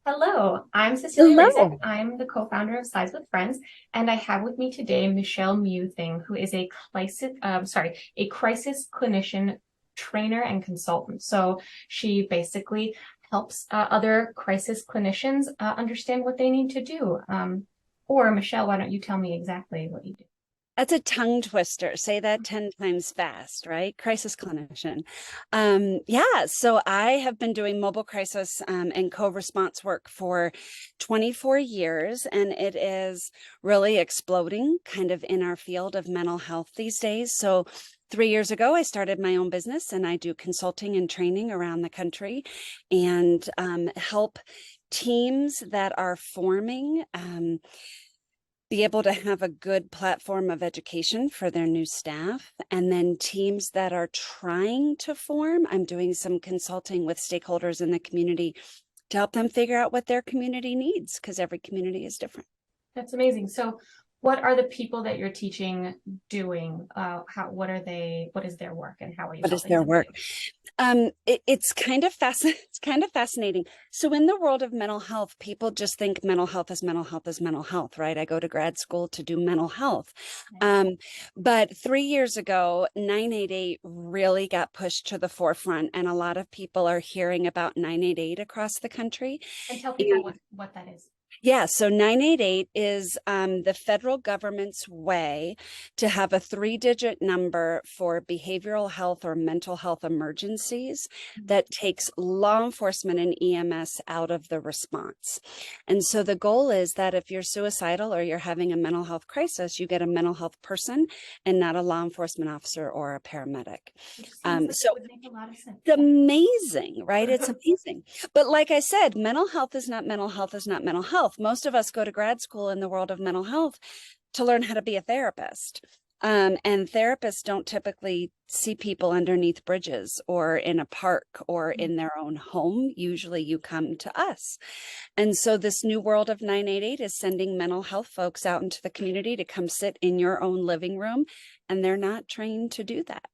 Hello, I'm Cecilia Razek. Hello. I'm the co-founder of Slides with Friends, and I have with me today Michelle Muething, who is a crisis clinician trainer and consultant. So she basically helps other crisis clinicians understand what they need to do. Or Michelle, why don't you tell me exactly what you do? That's a tongue twister. Say that 10 times fast, right? Crisis clinician. Yeah, so I have been doing mobile crisis and co-response work for 24 years, and it is really exploding kind of in our field of mental health these days. So 3 years ago, I started my own business and I do consulting and training around the country and help teams that are forming. Be able to have a good platform of education for their new staff. And then teams that are trying to form, I'm doing some consulting with stakeholders in the community to help them figure out what their community needs, because every community is different. That's amazing. So, what are the people that you're teaching doing? What are they? What is their work, and how are you What is helping their them work? do? It's kind of it's kind of fascinating. So in the world of mental health, people just think mental health is mental health is mental health, right? I go to grad school to do mental health. But 3 years ago, 988 really got pushed to the forefront, and a lot of people are hearing about 988 across the country. And tell people what that is. Yeah, so 988 is the federal government's way to have a three-digit number for behavioral health or mental health emergencies that takes law enforcement and EMS out of the response. And so the goal is that if you're suicidal or you're having a mental health crisis, you get a mental health person and not a law enforcement officer or a paramedic. Which seems like it So would make a lot of sense. it's amazing, right? It's amazing. But like I said, mental health is not mental health is not mental health. Most of us go to grad school in the world of mental health to learn how to be a therapist. And therapists don't typically see people underneath bridges or in a park or in their own home. Usually you come to us. And so this new world of 988 is sending mental health folks out into the community to come sit in your own living room, and they're not trained to do that.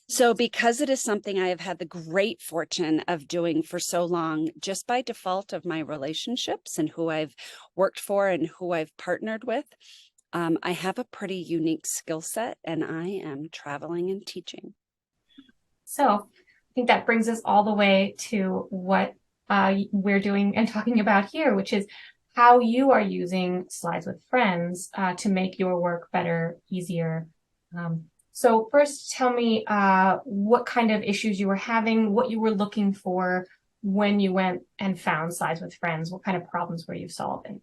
So, because it is something I have had the great fortune of doing for so long, just by default of my relationships and who I've worked for and who I've partnered with, I have a pretty unique skill set and I am traveling and teaching. So I think that brings us all the way to what we're doing and talking about here, which is how you are using Slides with Friends to make your work better, easier. So first, tell me what kind of issues you were having, what you were looking for when you went and found Slides with Friends. What kind of problems were you solving?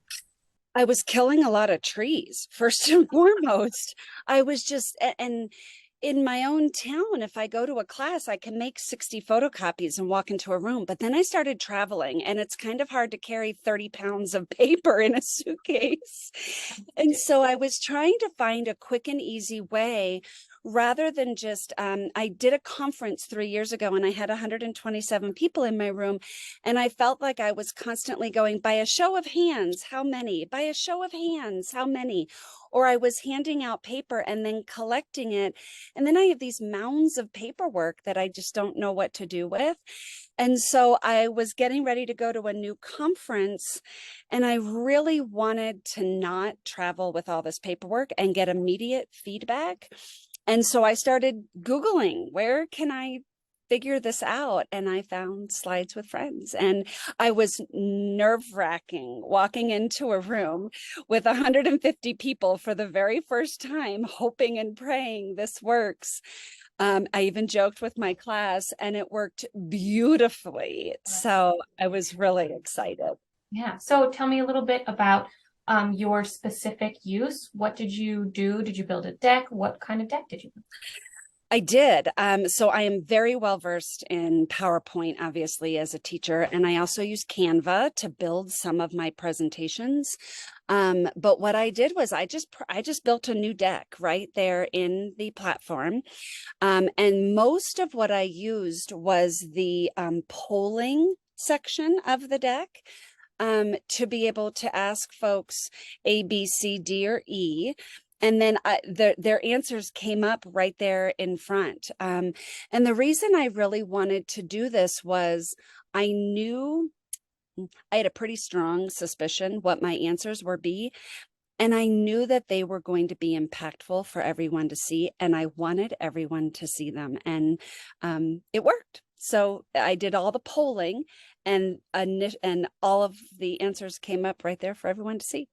I was killing a lot of trees, first and foremost. I was just, and in my own town, if I go to a class, I can make 60 photocopies and walk into a room. But then I started traveling, and it's kind of hard to carry 30 pounds of paper in a suitcase. And so I was trying to find a quick and easy way rather than just, I did a conference 3 years ago and I had 127 people in my room. And I felt like I was constantly going, by a show of hands, how many? By a show of hands, how many? Or I was handing out paper and then collecting it. And then I have these mounds of paperwork that I just don't know what to do with. And so I was getting ready to go to a new conference, and I really wanted to not travel with all this paperwork and get immediate feedback. And so I started Googling, where can I figure this out? And I found Slides with Friends. And I was nerve-wracking walking into a room with 150 people for the very first time, hoping and praying this works. I even joked with my class and it worked beautifully. So I was really excited. Yeah. So tell me a little bit about your specific use. What did you do? Did you build a deck? What kind of deck did you build? I did. So I am very well versed in PowerPoint, obviously, as a teacher, and I also use Canva to build some of my presentations. But what I did was I just built a new deck right there in the platform. And most of what I used was the polling section of the deck. To be able to ask folks A, B, C, D, or E, and then their answers came up right there in front. And the reason I really wanted to do this was I knew I had a pretty strong suspicion what my answers would be. And I knew that they were going to be impactful for everyone to see. And I wanted everyone to see them. And it worked. So I did all the polling, and all of the answers came up right there for everyone to see.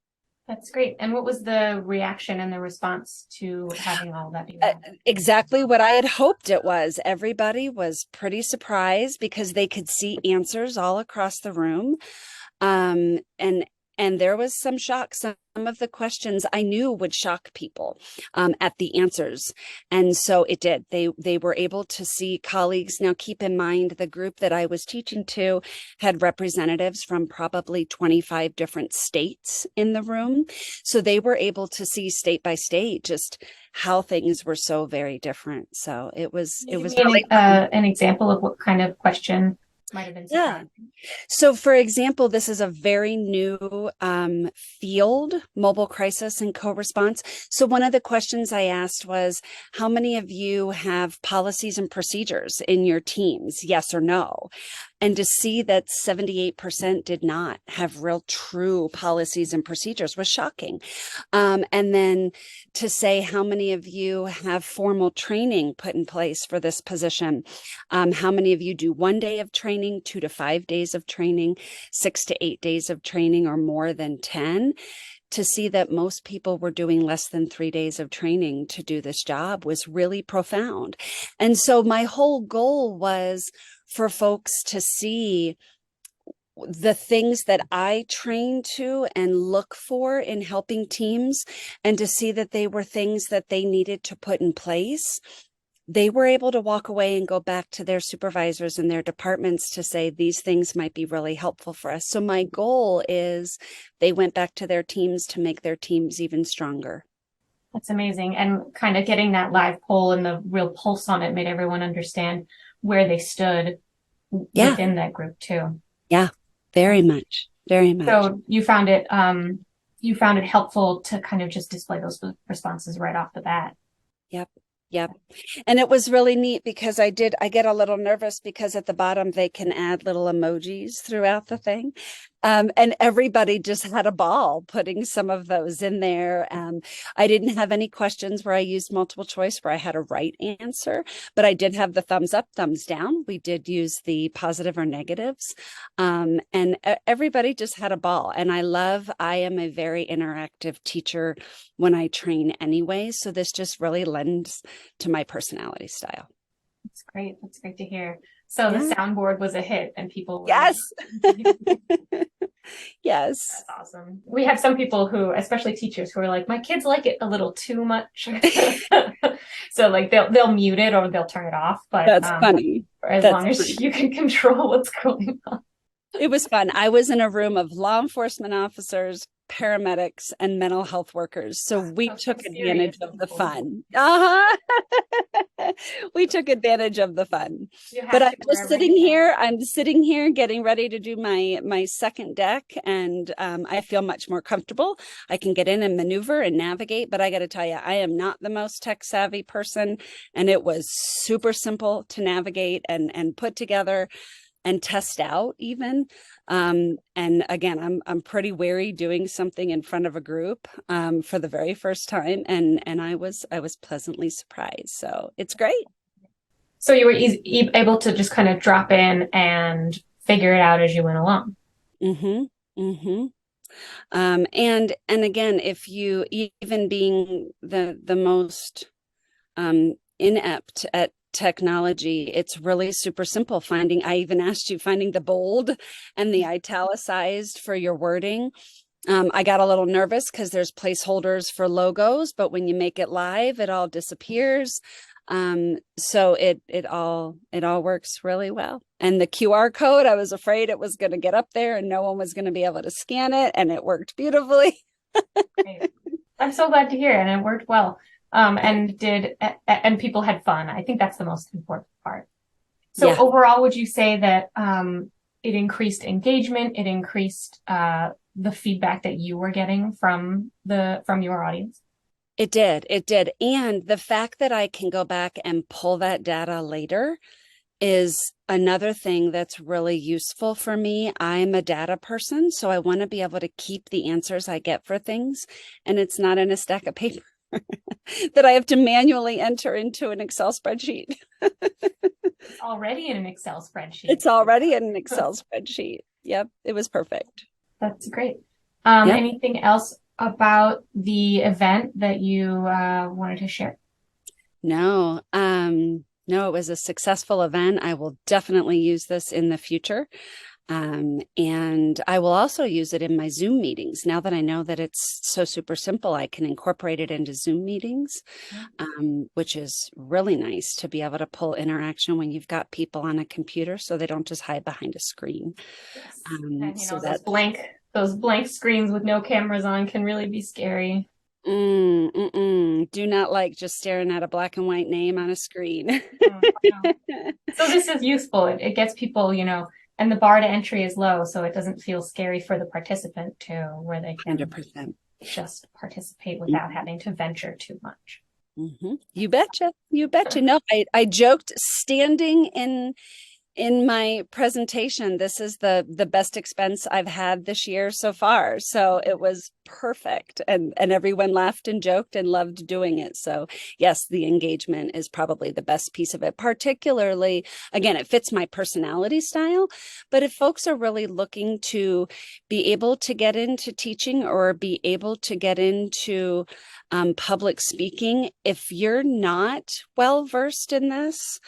That's great. And what was the reaction and the response to having all that be Uh, read? exactly what I had hoped it was. Everybody was pretty surprised because they could see answers all across the room. Um, and and there was some shock. Some of the questions I knew would shock people at the answers, and so it did. They were able to see colleagues. Now, keep in mind the group that I was teaching to had representatives from probably 25 different states in the room, so they were able to see state by state just how things were so very different. So it was Can you it give was me really fun. an example of what kind of question might have been Yeah. surprising? So, for example, this is a very new field, mobile crisis and co-response. So, one of the questions I asked was, how many of you have policies and procedures in your teams? Yes or no? And to see that 78% did not have real true policies and procedures was shocking. And then to say how many of you have formal training put in place for this position, how many of you do 1 day of training, 2 to 5 days of training, 6 to 8 days of training, or more than 10? To see that most people were doing less than 3 days of training to do this job was really profound. And so my whole goal was for folks to see the things that I train to and look for in helping teams, and to see that they were things that they needed to put in place. They were able to walk away and go back to their supervisors and their departments to say these things might be really helpful for us. So my goal is they went back to their teams to make their teams even stronger. That's amazing. And kind of getting that live poll and the real pulse on it made everyone understand where they stood Yeah, within that group too. yeah, very much, very much. So you found it helpful to kind of just display those responses right off the bat. Yep. Yep. And it was really neat because I get a little nervous because at the bottom they can add little emojis throughout the thing. And everybody just had a ball putting some of those in there. I didn't have any questions where I used multiple choice where I had a right answer, but I did have the thumbs up, thumbs down. We did use the positive or negatives. And everybody just had a ball. And I am a very interactive teacher when I train anyway. So this just really lends to my personality style. That's great. That's great to hear. So the Yeah. soundboard was a hit and people were Yes. That's Yes. awesome. We have some people who, especially teachers, who are like, my kids like it a little too much. So like they'll mute it or they'll turn it off, but That's funny. for as That's long as funny. you can control what's going on. It was fun. I was in a room of law enforcement officers, paramedics, and mental health workers. So we So some took advantage serious of the people. fun. Uh-huh. We took advantage of the fun. You But have I'm to just wherever you sitting can. here. I'm sitting here getting ready to do my second deck, and I feel much more comfortable. I can get in and maneuver and navigate. But I got to tell you, I am not the most tech savvy person, and it was super simple to navigate and put together and test out even. And again, I'm pretty wary doing something in front of a group for the very first time, and I was pleasantly surprised. So it's great. So you were able to just kind of drop in and figure it out as you went along. Mm-hmm. Mm-hmm. And again, if you, even being the most inept at technology, it's really super simple finding. I even asked you finding the bold and the italicized for your wording. I got a little nervous because there's placeholders for logos, but when you make it live, it all disappears. So it all works really well. And the QR code, I was afraid it was going to get up there and no one was going to be able to scan it, and it worked beautifully. Great. I'm so glad to hear it, and it worked well. Yeah. And people had fun. I think that's the most important part. So Yeah. overall, would you say that it increased engagement? It increased the feedback that you were getting from your audience? It did. It did. And the fact that I can go back and pull that data later is another thing that's really useful for me. I'm a data person, so I want to be able to keep the answers I get for things, and it's not in a stack of paper that I have to manually enter into an Excel spreadsheet. It's already in an Excel spreadsheet. It's already in an Excel spreadsheet. Yep, it was perfect. That's great. Yep. Anything else about the event that you wanted to share? No, it was a successful event. I will definitely use this in the future. And I will also use it in my Zoom meetings. Now that I know that it's so super simple, I can incorporate it into Zoom meetings, which is really nice to be able to pull interaction when you've got people on a computer so they don't just hide behind a screen. Yes. And So those that blank screens with no cameras on can really be scary. do not like just staring at a black and white name on a screen. No. So this is useful. It gets people, and the bar to entry is low, so it doesn't feel scary for the participant too, where they can 100%. just participate without having to venture too much. You betcha. You betcha. No, I joked standing in my presentation, this is the best expense I've had this year so far. So it was perfect. And everyone laughed and joked and loved doing it. So yes, the engagement is probably the best piece of it. Particularly, again, it fits my personality style. But if folks are really looking to be able to get into teaching or be able to get into public speaking, if you're not well versed in this,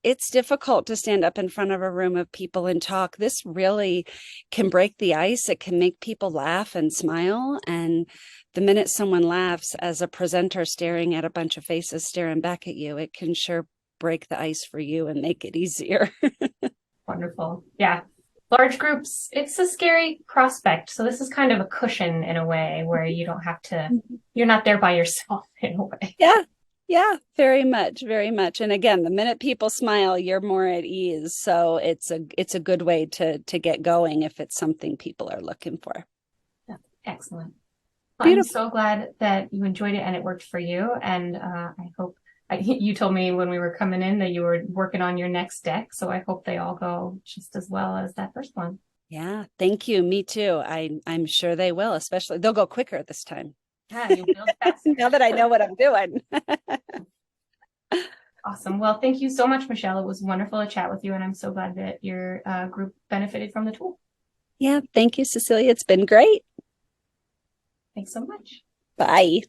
it's difficult to stand up in front of a room of people and talk. This really can break the ice. It can make people laugh and smile. And the minute someone laughs as a presenter staring at a bunch of faces staring back at you, it can sure break the ice for you and make it easier. Wonderful. Yeah. Large groups, it's a scary prospect. So this is kind of a cushion in a way where you don't have to, you're not there by yourself in a way. Yeah. Yeah, very much, very much. And again, the minute people smile, you're more at ease. So it's a good way to get going if it's something people are looking for. Yeah. Excellent. I'm Beautiful. so glad that you enjoyed it and it worked for you. And I hope you told me when we were coming in that you were working on your next deck. So I hope they all go just as well as that first one. Yeah, thank you. Me too. I'm sure they will, especially they'll go quicker this time. Yeah, you build faster. Now that I know what I'm doing. Awesome. Well, thank you so much, Michelle. It was wonderful to chat with you, and I'm so glad that your group benefited from the tool. Yeah, thank you, Cecilia. It's been great. Thanks so much. Bye.